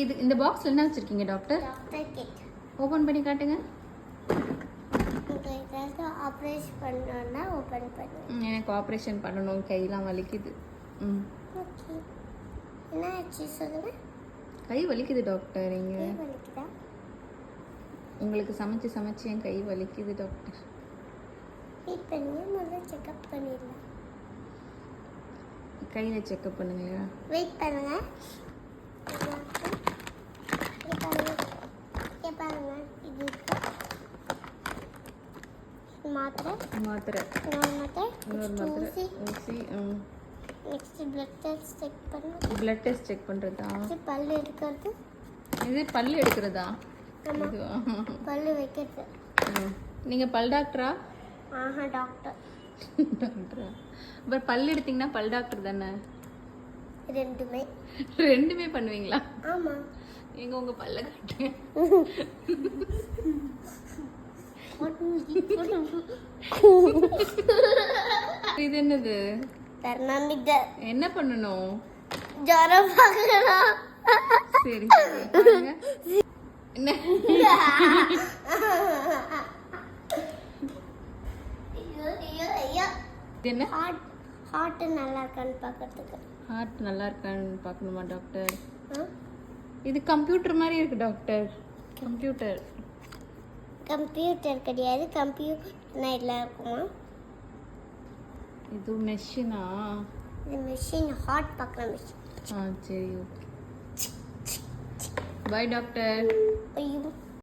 இது இந்த பாக்ஸ்ல என்ன வச்சிருக்கீங்க டாக்டர்? Doctor kit. ஓபன் பண்ணி காட்டுங்க. உங்களுக்கு ஆபரேஷன் பண்ணனும்னா ஓபன் பண்ணுங்க. எனக்கு ஆபரேஷன் பண்ணனும், கையெல்லாம் வலிக்குது. ஓகே. என்ன ஆச்சு சொல்லுங்க. கை வலிக்குது டாக்டர். இங்க கை வலிக்குதா? உங்களுக்கு சமைச்சு என் கை வலிக்குது டாக்டர். வெயிட் பண்ணுங்க, முதல்ல செக்அப் பண்ணிடலாம். கையில செக்அப் பண்ணுங்க. வெயிட் பண்ணுங்க. பாருங்க இது மாத்திரை மாத்திரை ஊசி. நெக்ஸ்ட் பிளட் டெஸ்ட் செக் பண்ணுங்க. பிளட் டெஸ்ட் செக் பண்றதா? பல்லு எடுக்கிறது. இது பல்லு எடுக்கிறதா? இதுவா? பல்லு வைக்கிறது. நீங்க பல் டாக்டரா? ஆஹா, டாக்டர். டாக்டரா? பட் பல் எடுத்தீங்கன்னா பல் டாக்டர் தானே? ரெண்டுமே பண்ணுவீங்களா? ஆமா. எங்க உங்க பல்ல காட்டுங்க. இது என்னது? தெர்மாமீட்டர். என்ன பண்ணனும்? ஜரம் பார்க்கணும். சரி பாருங்க. என்ன? என்ன? ஹார்ட் நல்லா இருக்கான்னு பார்க்கிறதுக்கு. ஹார்ட் நல்லா இருக்கான்னு பார்க்கணுமா டாக்டர்? இது கம்ப்யூட்டர் மாதிரி இருக்கு டாக்டர். கம்ப்யூட்டர் கிடையாது. கம்ப்யூட்டர்னா எல்லாம் இருக்குமா? இது மெஷினா? இது மெஷின், ஹார்ட் பார்க்குற மெஷின். சரி ஓகே. Bye doctor. ஐயோ.